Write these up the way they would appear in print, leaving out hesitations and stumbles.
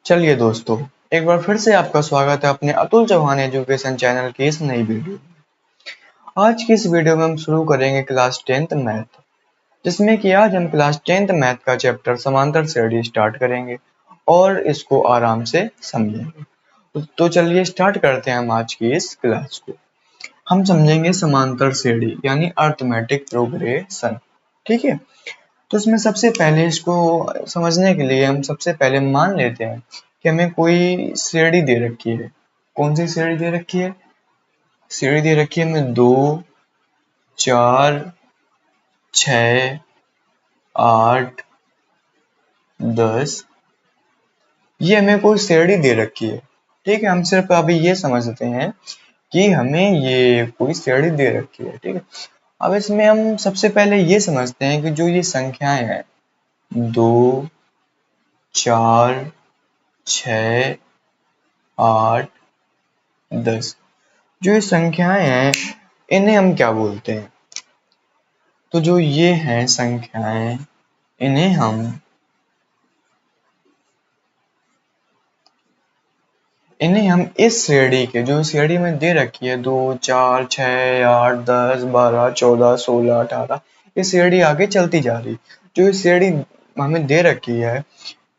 चलिए दोस्तों, एक बार फिर से आपका स्वागत है अपने अतुल चौहान एजुकेशन चैनल की इस नई वीडियो में। आज की इस वीडियो में हम शुरू करेंगे क्लास 10th मैथ, जिसमें कि आज हम क्लास 10th मैथ का चैप्टर समांतर श्रेणी स्टार्ट करेंगे और इसको आराम से समझेंगे। तो चलिए स्टार्ट करते हैं हम आज की इस क्लास को। हम समझेंगे समांतर श्रेणी यानी अर्थमेटिक प्रोग्रेशन। ठीक है, तो इसमें सबसे पहले इसको समझने के लिए हम सबसे पहले मान लेते हैं कि हमें कोई श्रेणी दे रखी है। कौन सी श्रेणी दे रखी है? श्रेणी दे रखी है हमें 2, 4, 6, 8, 10। ये हमें कोई श्रेणी दे रखी है। ठीक है, हम सिर्फ अभी ये समझते हैं कि हमें ये कोई श्रेणी दे रखी है। ठीक है, अब इसमें हम सबसे पहले ये समझते हैं कि जो ये संख्याएं हैं 2, 4, 6, 8, 10, जो ये संख्याएं हैं इन्हें हम क्या बोलते हैं? तो जो ये हैं संख्याएं इन्हें हम इस श्रेणी के, जो श्रेणी में दे रखी है 2, 4, 6, 8, 10, 12, 14, 16, 18, ये श्रेणी आगे चलती जा रही। जो ये श्रेणी हमें दे रखी है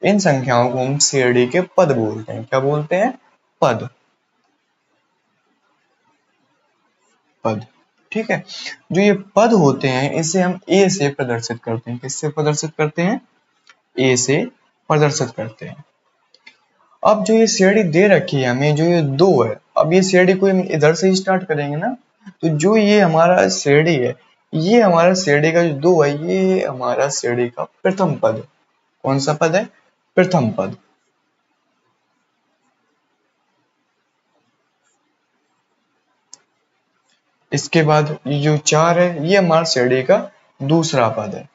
इन संख्याओं को हम श्रेणी के पद बोलते हैं। क्या बोलते हैं? पद। पद। ठीक है, जो ये पद होते हैं इसे हम ए से प्रदर्शित करते हैं। किससे प्रदर्शित करते हैं? ए से प्रदर्शित करते हैं। अब जो ये श्रेणी दे रखी है हमें, जो ये 2 है, अब ये श्रेणी को हम इधर से ही स्टार्ट करेंगे ना, तो जो ये हमारा श्रेणी है, ये हमारा श्रेणी का जो 2 है, ये हमारा श्रेणी का प्रथम पद है। कौन सा पद है? प्रथम पद। इसके बाद ये जो 4 है, ये हमारा श्रेणी का दूसरा पद है।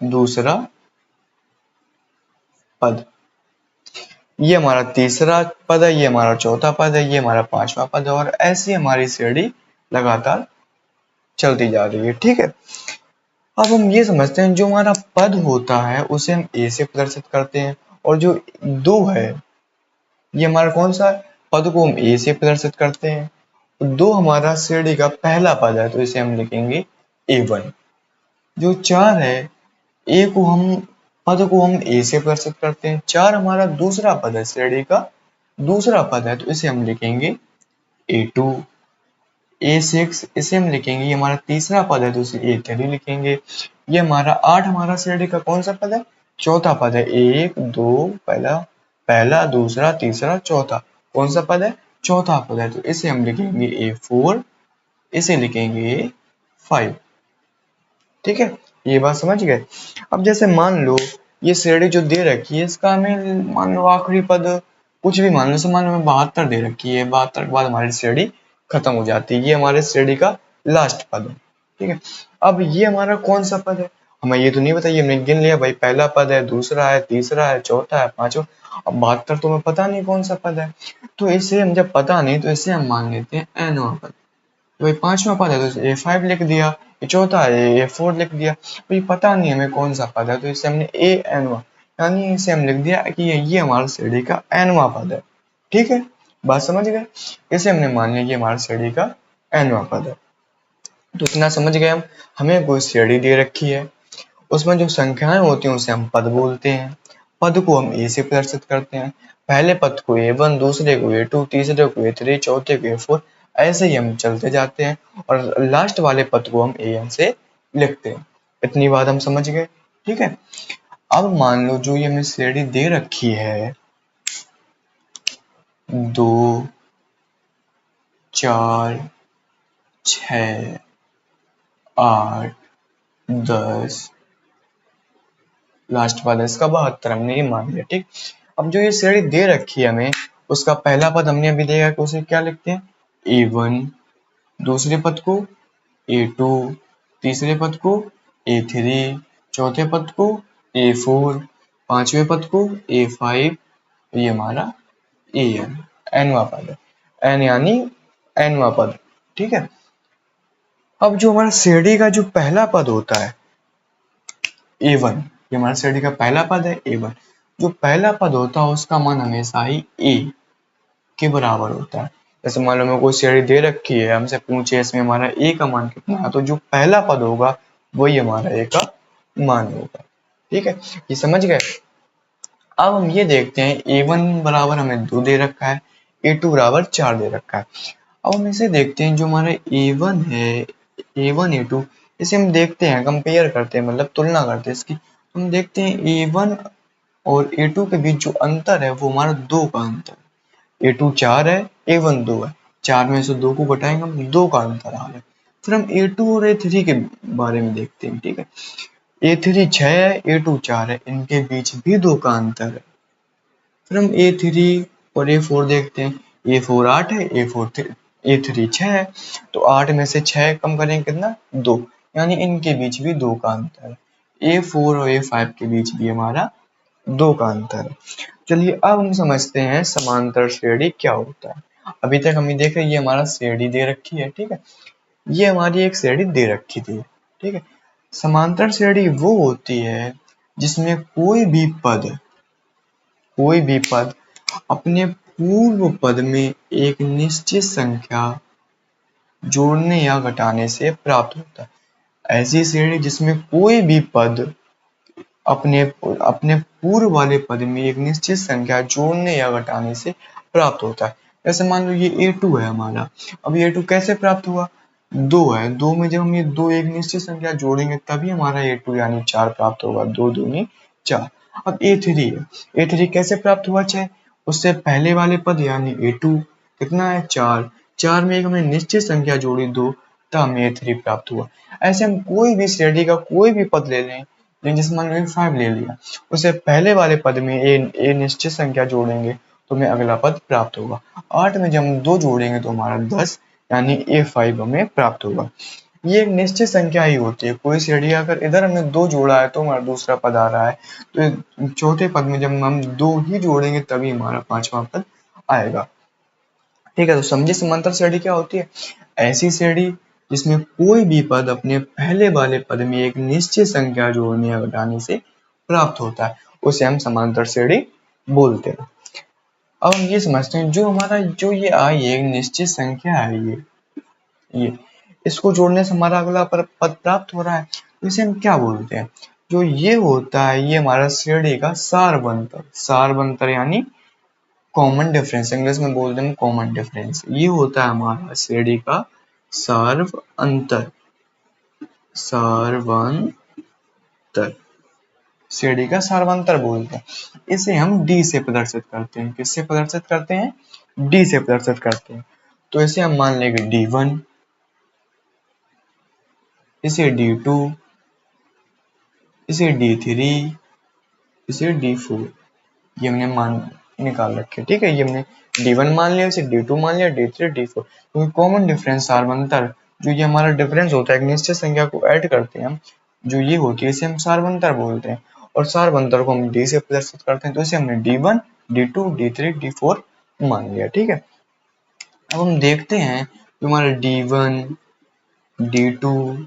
दूसरा पद। ये हमारा तीसरा पद है, ये हमारा चौथा पद है, ये हमारा पांचवा पद है, और ऐसी हमारी श्रेणी लगातार चलती जा रही है। ठीक है, अब हम ये समझते हैं जो हमारा पद होता है उसे हम ए से प्रदर्शित करते हैं, और जो 2 है ये हमारा कौन सा है? पद को हम ए से प्रदर्शित करते हैं। तो 2 हमारा श्रेणी का पहला पद है, तो इसे हम लिखेंगे A1। जो 4 है, ए को हम पद को हम ए से प्रदर्शित करते हैं। 4 हमारा दूसरा पद है, श्रेणी का दूसरा पद है, तो इसे हम लिखेंगे A2। A6 इसे हम लिखेंगे, ये हमारा तीसरा पद है, तो इसे A3 लिखेंगे। ये हमारा 8 हमारा श्रेणी का कौन सा पद है? चौथा पद है। 1, 2, पहला, दूसरा, तीसरा, चौथा। कौन सा पद है? चौथा पद है, तो इसे हम लिखेंगे A4, इसे लिखेंगे A5। ठीक है, ये बात समझ गए। अब जैसे मान लो ये श्रेणी जो दे रखी है इसका हमें मान लो आखिरी पद कुछ भी मान लो, जैसे मान लो हमें 72 दे रखी है, 72 के बाद हमारी श्रेणी खत्म हो जाती है। ये हमारे श्रेणी का लास्ट पद है। ठीक है, अब ये हमारा कौन सा पद है? हमें ये तो नहीं पता, ये हमने गिन लिया भाई, पहला पद है, दूसरा है, तीसरा है, चौथा है, पांचवा। अब 72 तो हमें पता नहीं कौन सा पद है, तो इसे हम जब पता नहीं तो इसे हम मान लेते हैं एनवा पद। तो ये पांचवा पद है तो A5 लिख दिया, ये चौथा है A4 लिख दिया। तो ये पता नहीं हमें कौन सा पद है, तो इसे हमने एनवा यानी इसे हम लिख दिया कि ये हमारा श्रेणी का एनवा पद है। ठीक है, बात समझ गए। इसे हमने मान लिया कि हमारा श्रेणी का एनवा पद है। तो इतना समझ गए हम। हमें कोई श्रेणी दे रखी है, उसमें जो संख्याएं होती हैं उसे हम पद बोलते हैं। पद को हम ए से प्रदर्शित करते हैं। पहले पद को A1, दूसरे को A2, तीसरे को A3, चौथे को A4, ऐसे ही हम चलते जाते हैं, और लास्ट वाले पद को हम AN से लिखते हैं। इतनी बात हम समझ गए। ठीक है, अब मान लो जो ये हमें श्रेणी दे रखी है 2, 4, 6, 8, 10, लास्ट वाला इसका 72 हमने ये मान लिया। ठीक, अब जो ये श्रेणी दे रखी है हमें, उसका पहला पद हमने अभी देखा कि उसे क्या लिखते हैं? A1, दूसरे पद को A2, तीसरे पद को A3, चौथे पद को A4, पांचवें पद को A5, ये हमारा AN, एनवा पद है। एन यानी एनवा पद। ठीक है, अब जो हमारा श्रेणी का जो पहला पद होता है a1, ये हमारा श्रेणी का पहला पद है a1। जो पहला पद होता है उसका मान हमेशा ही a के बराबर होता है। जैसे मान लो हमें कोई श्रेणी दे रखी है, हमसे पूछे इसमें हमारा a का मान कितना है, तो जो पहला पद होगा वही हमारा a का मान होगा। ठीक है, ये समझ गए। अब हम ये देखते हैं a1 बराबर हमें 2 दे रखा है, a2 बराबर 4 दे रखा है। अब हम इसे देखते हैं, जो हमारे a1 है, a1 a2, इसे हम देखते हैं, कंपेयर करते हैं, मतलब तुलना करते हैं इसकी। हम देखते हैं a1 और a2 के बीच जो अंतर है वो हमारा 2 का अंतर है। a2 4 है, a1 2 है, 4 में से 2 को घटाएंगे हम, 2 का अंतर आ रहा है। फिर हम a2 और a3 के बारे में देखते हैं। ठीक है, a3 6 है, a2 4 है, इनके बीच भी 2 का अंतर है। फिर हम a3 और a4 देखते हैं, a4 8 है, a3 6 है, तो 8 में से 6 कम करेंगे कितना, 2, यानी इनके बीच भी 2 का अंतर है। a4 और a5 के बीच भी हमारा 2 का अंतर है। चलिए अब हम समझते हैं समांतर श्रेणी क्या होता है। अभी तक हम देख रहे हैं, ये हमारा श्रेणी दे रखी है। ठीक है, ये हमारी एक श्रेणी दे रखी थी। ठीक है, समांतर श्रेणी वो होती है जिसमें कोई भी पद अपने पूर्व पद में एक निश्चित संख्या जोड़ने या घटाने से प्राप्त होता है। ऐसी श्रेणी जिसमें कोई भी पद अपने अपने पूर्व वाले पद में एक निश्चित संख्या जोड़ने या घटाने से प्राप्त होता है। जैसे मान लो ये a2 है हमारा, अब ये a2 कैसे प्राप्त हुआ, 2 है, 2 में जब हम ये 2 एक निश्चित संख्या जोड़ेंगे तभी हमारा a2 यानी 4 प्राप्त होगा, 2 दूनी 4। अब a3 है, a3 कैसे प्राप्त हुआ, 6, उससे पहले वाले पद यानी a2 कितना है, 4, 4 में एक हमने निश्चित संख्या जोड़ी 2, तब हमें a3 प्राप्त हुआ। ऐसे हम कोई भी श्रेणी का कोई भी पद ले लें, लेकिन जैसे मान लो 5 ले लिया, उससे पहले वाले पद में ए निश्चित संख्या जोड़ेंगे तो हमें अगला पद प्राप्त होगा। 8 में जब हम 2 जोड़ेंगे तो हमारा 10 यानी a5 हमें प्राप्त होगा। ये एक निश्चित संख्या ही होती है। कोई श्रेणी अगर इधर हमने 2 जोड़ा है तो हमारा दूसरा पद आ रहा है, तो चौथे पद में जब हम 2 ही जोड़ेंगे तभी हमारा 5वां पद आएगा। ठीक है, तो समझे समांतर श्रेणी क्या होती है। ऐसी श्रेणी जिसमें कोई भी पद अपने पहले वाले पद में एक निश्चित संख्या जोड़ने या घटाने से प्राप्त होता है, उसे हम समांतर श्रेणी बोलते हैं। अब हम ये समझते हैं, जो हमारा जो ये आई है, एक निश्चित संख्या है, ये इसको जोड़ने से हमारा अगला पद प्राप्त हो रहा है, तो इसे हम क्या बोलते हैं। जो ये होता है, ये हमारा श्रेणी का सारवंतर यानी कॉमन डिफरेंस, इंग्लिश में बोलते हैं कॉमन डिफरेंस। ये होता है हमारा श्रेणी का सारवंतर, श्रेणी का सारवंतर बोलते हैं। इसे हम डी से प्रदर्शित करते हैं। किससे प्रदर्शित करते हैं, डी से प्रदर्शित करते हैं। तो इसे हम मान लेंगे D1, इसे D2, इसे D3, इसे D4, ये हमने मान निकाल रखे। ठीक है, ये हमने D1 मान लिया, इसे D2 मान लिया, D3 D4, क्योंकि कॉमन डिफरेंस सारवंतर, जो ये हमारा डिफरेंस होता है, एक निश्चित संख्या को ऐड करते हैं हम, जो ये होती है इसे हम सारवंतर बोलते हैं। और सारवंतर को हम D से प्रदर्शित करते हैं, तो इसे हमने D1 D2 D3 D4 मान लिया। ठीक है, अब हम देखते हैं जो हमारा D1 D2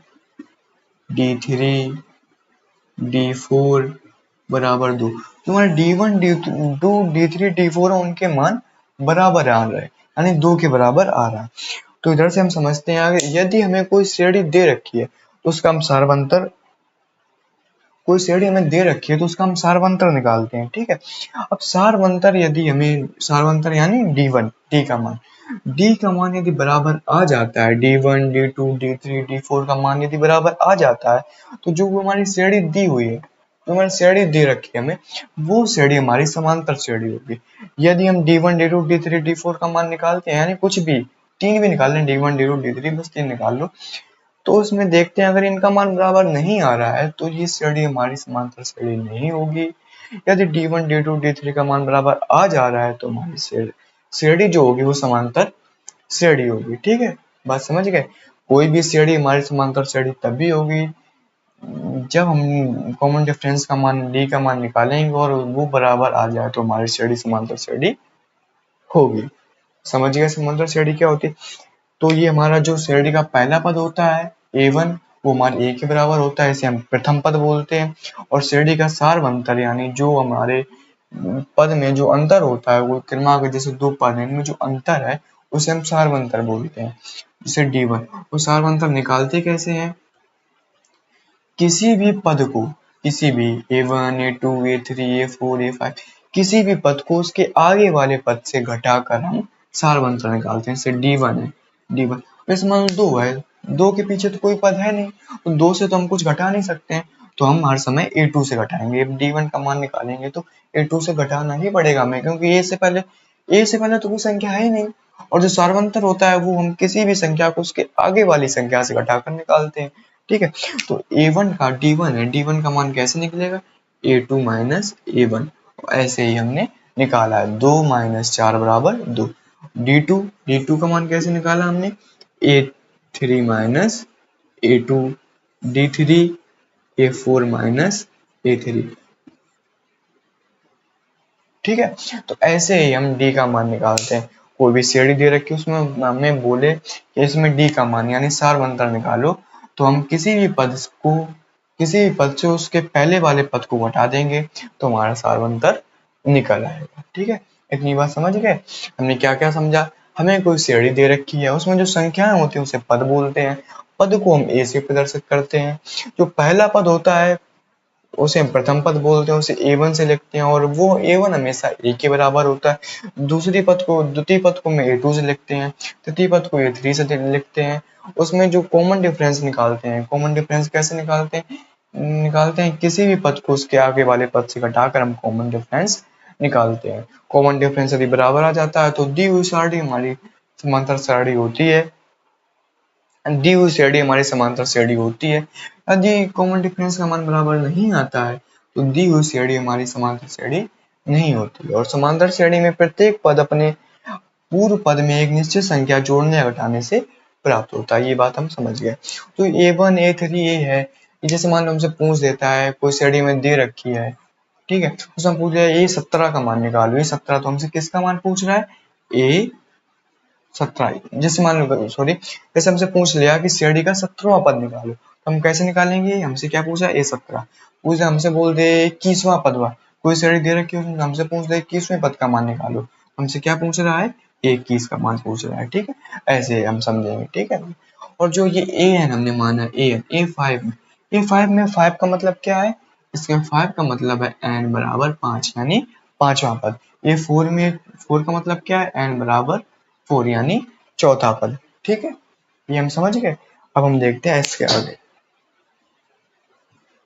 D3 D4 बराबर 2, तो हमारे D1 D2 D3 D4 उनके मान बराबर आ रहे हैं, यानी 2 के बराबर आ रहा है। तो इधर से हम समझते हैं आगे, यदि हमें कोई श्रेणी दे रखी है तो उसका हम सारवंतर, कोई श्रेणी हमें दे रखी है तो उसका हम सारवंतर निकालते हैं। ठीक है, अब सारवंतर यदि हमें, सारवंतर यानी D1 D का मान यदि बराबर आ जाता है, D1 D2 D3 D4 का मान यदि बराबर आ जाता है, तो जो हमारी श्रेणी दी हुई है, जो हमारी श्रेणी दे रखी है हमें, वो श्रेणी हमारी समांतर श्रेणी होगी। यदि हम D1 D2 D3 D4 का मान निकालते हैं, यानी कुछ भी 3 भी निकाल लें, D1 D2 D3 बस 3 निकाल लो, तो उसमें देखते हैं अगर इनका मान बराबर नहीं आ रहा है तो ये श्रेणी हमारी समांतर श्रेणी नहीं होगी। यदि D1 D2 D3 का मान बराबर आ जा रहा है तो हमारी श्रेणी जो होगी वो समांतर श्रेणी होगी। ठीक है, बात समझ गए। कोई भी श्रेणी हमारी समांतर श्रेणी तभी होगी जब हम कॉमन डिफरेंस का मान, डी का मान निकालेंगे और वो बराबर आ जाए तो हमारी श्रेणी समांतर श्रेणी होगी। समझ गए समांतर श्रेणी क्या होती है। तो ये हमारा जो श्रेणी का पहला पद होता है A1, वो हमारे ए के बराबर होता है, इसे हम प्रथम पद बोलते हैं। और श्रेणी का सार्वंतर यानी जो हमारे पद में जो अंतर होता है, वो क्रमांक जैसे दो पद हैं इनमें जो अंतर है उसे हम सार्वंतर बोलते हैं। जैसे D1, वो सार्वंतर निकालते कैसे हैं? किसी भी पद को, किसी भी A1, A2, A3, A4, A5 किसी भी पद को उसके आगे वाले पद से घटाकर हम सार्वंतर निकालते हैं। जैसे D1 है, D1 इसमें मान लो 2 है, 2 के पीछे तो कोई पद है नहीं, तो 2 से तो हम कुछ घटा नहीं सकते हैं, तो हम हर समय A2 से घटाएंगे। D1 का मान निकालेंगे तो A2 से घटाना ही पड़ेगा हमें, क्योंकि A से पहले तो कोई संख्या है ही नहीं। और जो सार्वंतर होता है वो हम किसी भी संख्या को उसके आगे वाली संख्या से घटाकर निकालते हैं। ठीक है, तो A1 का D1 है, D1 का मान कैसे निकलेगा? A2 minus A1। ऐसे ही हमने निकाला है 2 माइनस 4 बराबर 2। D2 का मान कैसे निकाला हमने? A3 minus A2, D3 A4 minus A3। ठीक है, तो ऐसे ही हम D का मान निकालते हैं। कोई भी श्रेणी दे रखी है उसमें हमें बोले कि इसमें D का मान यानी सार्वंतर निकालो, तो हम किसी भी पद से उसके पहले वाले पद को घटा देंगे तो हमारा सार्वंतर निकल आएगा। ठीक है, इतनी बात समझ गए? हमने क्या क्या समझा? हमें कोई श्रेणी दे रखी है, उसमें जो संख्याएं होती है उसे पद बोलते हैं। पद को हम A से प्रदर्शित करते हैं। जो पहला पद होता है उसे हम प्रथम पद बोलते हैं, उसे A1 से लिखते हैं, और वो A1 हमेशा A के बराबर होता है। द्वितीय पद को हम A2 से लिखते हैं, तृतीय पद को A3 से लिखते हैं। उसमें जो कॉमन डिफरेंस निकालते हैं, कॉमन डिफरेंस कैसे निकालते हैं? किसी भी पद को उसके आगे वाले पद से घटाकर हम कॉमन डिफरेंस निकालते हैं। कॉमन डिफरेंस यदि बराबर आ जाता है तो दी हुई सारणी हमारी समांतर सारणी होती है, दी हुई श्रेणी हमारी समांतर श्रेणी होती है। यदि कॉमन डिफरेंस का मान बराबर नहीं आता है तो दी हुई श्रेणी हमारी समांतर श्रेणी नहीं होती। और समांतर श्रेणी में प्रत्येक पद अपने पूर्व पद में एक निश्चित संख्या जोड़ने या घटाने से प्राप्त होता है। ये बात हम समझ गए। तो A1, A3 ये है, जैसे मान लो हमसे पूछ देता है कोई श्रेणी में दे रखी है, ठीक है, उसमें पूछ रहा है A17 का मान निकालो। A17 तो हमसे किसका मान पूछ रहा है? A17। जैसे मान लो सॉरी, जैसे हमसे पूछ लिया कि श्रेणी का 17वां पद निकालो, तो हम कैसे निकालेंगे? हमसे क्या पूछा? A17 पूछा, हमसे बोल दे 21वां पद हुआ, कोई श्रेणी दे रखी है हमसे पूछ दे 21वें पद का मान निकालो, हमसे क्या पूछ रहा है? 21 का मान पूछ रहा है। ठीक है, ऐसे हम समझेंगे। ठीक है, और जो ये an हमने माना an A5 में 5 का मतलब क्या है? इसके 5 का मतलब है n बराबर 5 यानी पांचवा पद। A4 में 4 का मतलब क्या है? n बराबर 4 यानी चौथा पद। ठीक है, ये हम समझ गए। अब हम देखते हैं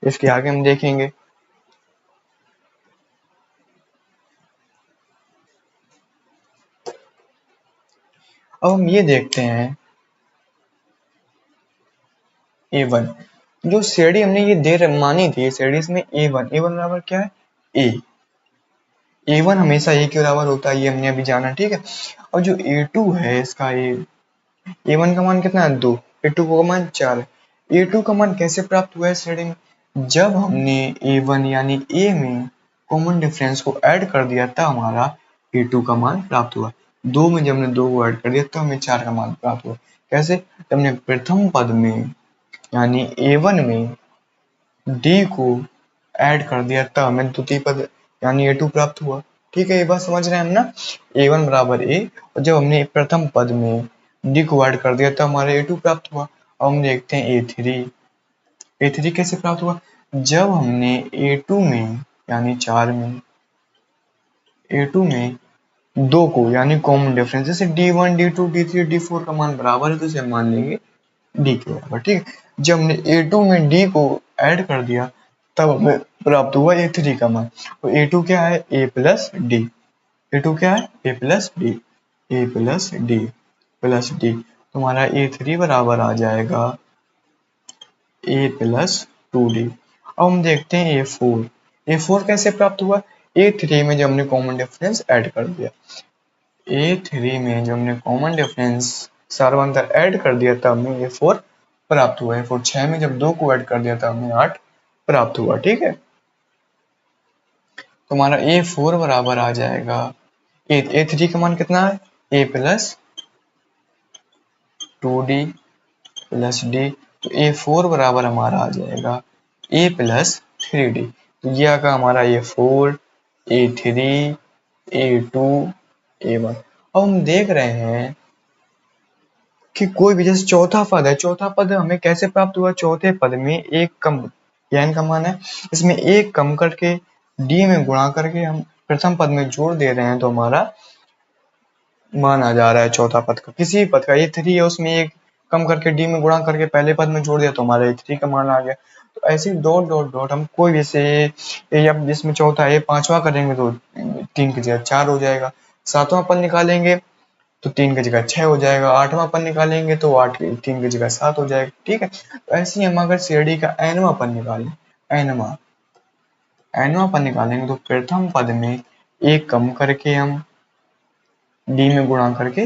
इसके आगे हम देखेंगे। अब हम ये देखते हैं A1, जो श्रेणी हमने ये मानी थी, श्रेणी इसमें A1 बराबर क्या है? A1 हमेशा A के बराबर होता है, ये हमने अभी जाना। ठीक है, और जो A2 है इसका A1 का मान कितना है? 2, A2 का मान 4 है। A2 का मान कैसे प्राप्त हुआ है श्रेणी में? जब हमने A1 यानी A में कॉमन डिफरेंस को ऐड कर दिया तब हमारा A2 का मान प्राप्त हुआ। 2 में जब हमने 2 को ऐड कर दिया तब हमें 4 का मान प्राप्त हुआ। कैसे? जब हमने प्रथम पद में यानी A1 में D को ऐड कर दिया तब हमें द्वितीय पद यानी A2 प्राप्त हुआ। ठीक है, ये बात समझ रहे हैं हम ना? A1 बराबर A, और जब हमने प्रथम पद में D को ऐड कर दिया तब हमारे A2 प्राप्त हुआ। अब हम देखते हैं A3 कैसे प्राप्त हुआ? जब हमने A2 में यानी 4 में A2 में 2 को यानी कॉमन डिफरेंस, जैसे D1, D2, D3, D4 का मान बराबर है तो इसे मान लेंगे D के बराबर। ठीक है, जब हमने A2 में D को ऐड कर दिया तब हमें प्राप्त हुआ A3 का मान। तो A2 क्या है? A plus D. A2 क्या है? A plus D, A plus D plus D. तुम्हारा A3 बराबर आ जाएगा A प्लस 2D। अब हम देखते हैं A4 कैसे प्राप्त हुआ? A3 में जब हमने कॉमन डिफरेंस ऐड कर दिया, A3 में जब हमने कॉमन डिफरेंस सार्वंतर ऐड कर दिया तब हमें A4 प्राप्त हुआ। A4 6 में जब 2 को ऐड कर दिया तब हमें 8 प्राप्त हुआ। ठीक है, तुम्हारा A4 बराबर आ जाएगा A3 का मान कितना है? A plus 2D plus D। तो A4 बराबर हमारा आ जाएगा A प्लस 3D। तो ये आगा हमारा A4, A3, A2, A1। अब हम देख रहे हैं कि कोई भी जैसे चौथा पद है, चौथा पद हमें कैसे प्राप्त हुआ? चौथे पद में एक कम, n का मान है, इसमें एक कम करके d में गुणा करके हम प्रथम पद में जोड़ दे रहे हैं, तो हमारा मान आ जा रहा है चौथा पद का, किसी पद का। A3 है, उसमें एक कम करके d में गुणा करके पहले पद में जोड़ दिया, तो हमारा A3 का मान आ गया। तो ऐसे डॉट डॉट डॉट हम कोई जैसे अब जिसमें चौथा है, पांचवा करेंगे तो 3 की जगह 4 हो जाएगा। सातवां पद निकालेंगे तो 3 की जगह 6 हो जाएगा। आठवां पद निकालेंगे तो 3 की जगह 7 हो जाएगा। ठीक है, तो ऐसे ही हम अगर श्रेणी का nवां पद निकालें, nवां पद निकालेंगे तो प्रथम पद में एक कम करके हम d में गुणा करके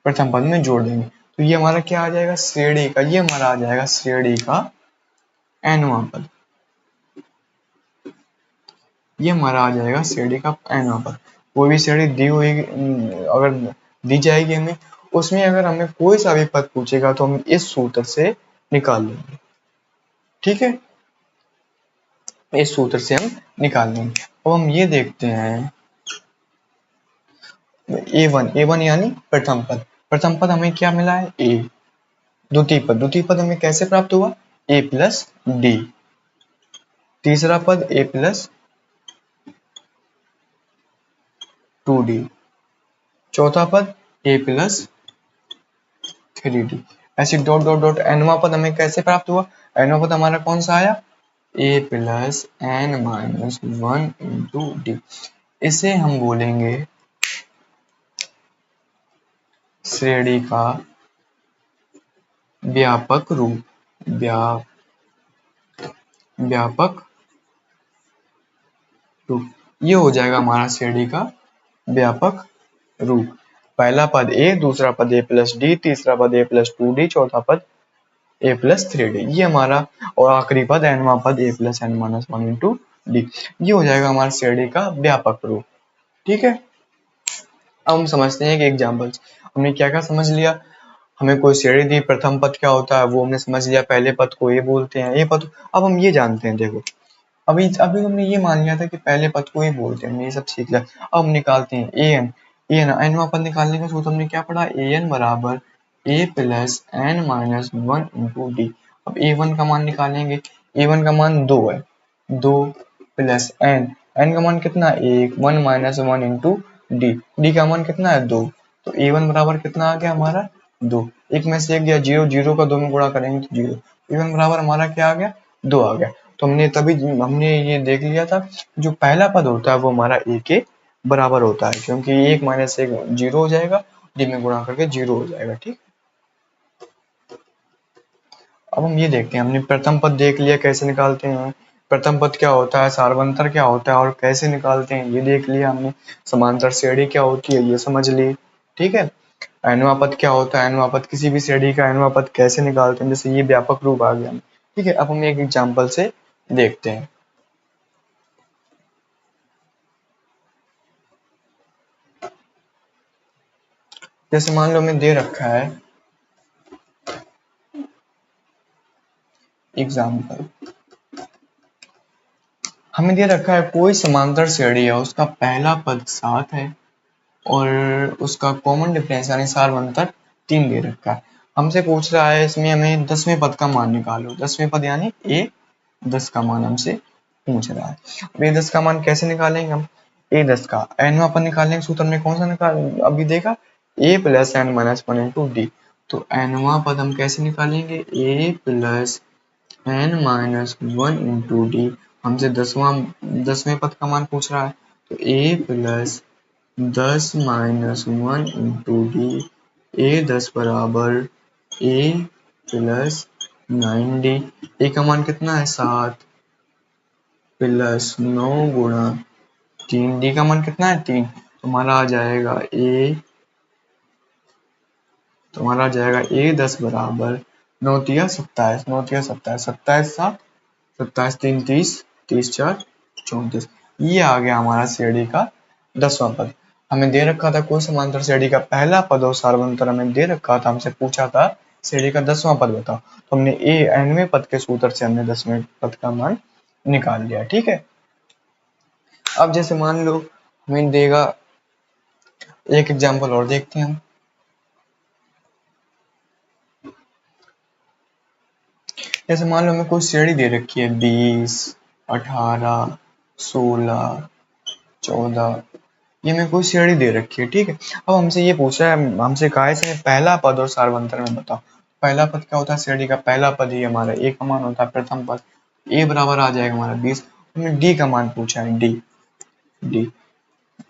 प्रथम पद में जोड़ देंगे, तो ये हमारा क्या आ जाएगा? श्रेणी का, ये हमारा आ जाएगा श्रेणी का nवां पद। ये हमारा आ जाएगा श्रेणी का nवां पद। कोई भी श्रेणी दी हुई अगर दी जाएगी हमें, उसमें अगर हमें कोई सा भी पद पूछेगा तो हम इस सूत्र से निकाल लेंगे। ठीक है, इस सूत्र से हम निकाल लेंगे। अब हम ये देखते हैं A1 यानी प्रथम पद। प्रथम पद हमें क्या मिला है? A। द्वितीय पद हमें कैसे प्राप्त हुआ? A plus D। तीसरा पद A प्लस 2D। चौथा पद A प्लस 3D। ऐसे डॉट डॉट डॉट nवां पद हमें कैसे प्राप्त हुआ? nवां पद हमारा कौन सा आया? A plus n minus 1 into D. इसे हम बोलेंगे श्रेणी का व्यापक रूप। व्यापक रूप, ये हो जाएगा हमारा श्रेणी का व्यापक रूप। पहला पद A, दूसरा पद A प्लस D, तीसरा पद A प्लस 2D, चौथा पद A प्लस 3D, ये हमारा, और आखिरी पद nवां पद A plus n minus 1 into D. ये हो जाएगा हमारा श्रेणी का व्यापक रूप। ठीक है, अब हम समझते हैं कि एग्जाम्पल। हमने क्या क्या समझ लिया? हमें कोई श्रेणी दी, प्रथम पद क्या होता है वो हमने समझ लिया, पहले पद को ये बोलते हैं, ये पद। अब हम ये जानते हैं, देखो अभी अभी हमने ये मान लिया था कि पहले पद को ही बोलते हैं, हमने ये सब सीख लिया। अब हम निकालते हैं an nवां पद निकालने का सूत्र हमने क्या पढ़ा? an बराबर a plus n minus 1 into D. अब a1 का मान निकालेंगे, a1 का मान 2 है, 2 प्लस n का मान कितना? 1 माइनस 1 इंटू डी का मान कितना है? 2। तो a1 बराबर कितना आ गया हमारा? 2। एक में से एक गया 0, 0 का 2 में गुणा करेंगे तो 0। a1 बराबर हमारा क्या आ गया? 2 आ गया। तो हमने ये देख लिया था, जो पहला पद होता है वो हमारा a के बराबर होता है, क्योंकि 1 माइनस 1 0 हो जाएगा, d में गुणा करके 0 हो जाएगा। ठीक, अब हम ये देखते हैं, हमने प्रथम पद देख लिया कैसे निकालते हैं, प्रथम पद क्या होता है, सार्वंतर क्या होता है और कैसे निकालते हैं ये देख लिया हमने। समांतर श्रेणी क्या होती है ये समझ ली। ठीक है, nवां पद क्या होता है, nवां पद किसी भी श्रेणी का nवां पद कैसे निकालते हैं, जैसे ये व्यापक रूप आ गया। ठीक है, अब हम एक एग्जाम्पल से देखते हैं। जैसे मान लो हमें दे रखा है एग्जाम्पल, हमें दे रखा है कोई समांतर श्रेणी है, उसका पहला पद 7 है और उसका कॉमन डिफरेंस यानी सार्वंतर 3 दे रखा है। हमसे पूछ रहा है इसमें हमें 10वें पद का मान निकालो। 10वें पद यानी A10 का मान हमसे पूछ रहा है। अब A10 का मान कैसे निकालेंगे हम? A10 का nवां पद निकालने के सूत्र में कौन सा निकाल अभी देखा? A plus n minus 1 into D. तो nवां पद हम कैसे निकालेंगे? A plus n minus 1 into D. हमसे 10वें पद का मान पूछ रहा है, तो A plus 10 minus 1 into D. A10 बराबर A प्लस 9D। ए का मान कितना है? 7 प्लस 9 गुणा 3, डी का मान कितना है? 3। तुम्हारा आ जाएगा A10 बराबर 9 तिया 27, 9 तिया 27, 27 7, 27 3 30, 30 4 34। ये आ गया हमारा श्रेणी का 10वां पद। हमें दे रखा था कोई समांतर श्रेणी का पहला पद और सार्वंतर हमें दे रखा था, हमसे पूछा था श्रेणी का 10वां पद बताओ। तो हमने ए nवें पद के सूत्र से हमने 10वें पद का मान निकाल लिया। ठीक है, अब जैसे मान लो हमें देगा, एक एग्जांपल और देखते हैं हम। जैसे मान लो हमें कोई श्रेणी दे रखी है 20, 18, 16, 14, ये हमें कोई श्रेणी दे रखी है। ठीक है, अब हमसे ये पूछा है, हमसे कहा है इसमें पहला पद और सार्वंतर में बताओ। पहला पद क्या होता है, श्रेणी का पहला पद ही हमारा ए का मान होता है, प्रथम पद ए बराबर आ जाएगा हमारा 20। हमें डी का मान पूछा है, डी डी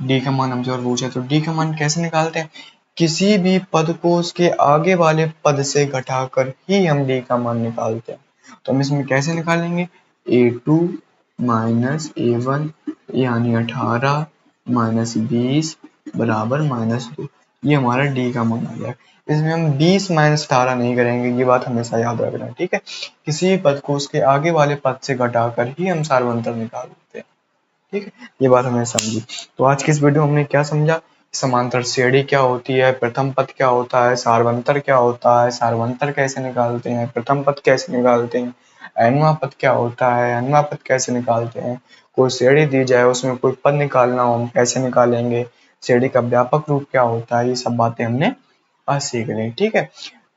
डी का मान हमसे और पूछा है, तो डी का मान कैसे निकालते हैं, किसी भी पद को उसके आगे वाले पद से घटाकर ही हम डी का मान निकालते हैं। तो हम इसमें कैसे निकालेंगे, a2 माइनस a1 यानी 18 माइनस 20 बराबर -2, ये हमारा डी का मान आ जाएगा। इसमें हम 20 माइनस 18 नहीं करेंगे, ये बात हमेशा याद रखना। ठीक है, किसी भी पद को उसके आगे वाले पद से घटाकर ही हम सार्वंतर निकालते हैं। ठीक है, ये बात हमें समझी। तो आज की इस वीडियो में हमने क्या समझा, समांतर श्रेणी क्या होती है, प्रथम पद क्या होता है, सार्वंतर क्या होता है, सार्वंतर कैसे निकालते हैं, प्रथम पद कैसे निकालते हैं, nवां पद क्या होता है, nवां पद कैसे निकालते हैं, कोई श्रेणी दी जाए उसमें कोई पद निकालना हो हम कैसे निकालेंगे, श्रेणी का व्यापक रूप क्या होता है, ये सब बातें हमने आज सीख ली। ठीक है,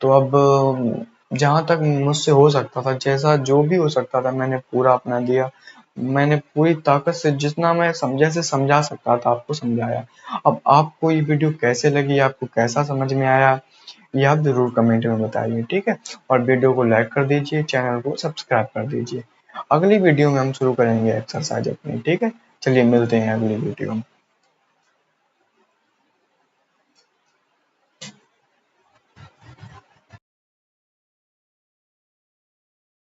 तो अब जहां तक मुझसे हो सकता था, जैसा जो भी हो सकता था, मैंने पूरा अपना दिया। मैंने पूरी ताकत से जितना मैं जैसे समझा सकता था आपको समझाया। अब आपको ये वीडियो कैसे लगी, आपको कैसा समझ में आया, ये आप जरूर कमेंट में बताइए। ठीक है, और वीडियो को लाइक कर दीजिए, चैनल को सब्सक्राइब कर दीजिए। अगली वीडियो में हम शुरू करेंगे एक्सरसाइज अपनी। ठीक है, चलिए मिलते हैं अगली वीडियो में।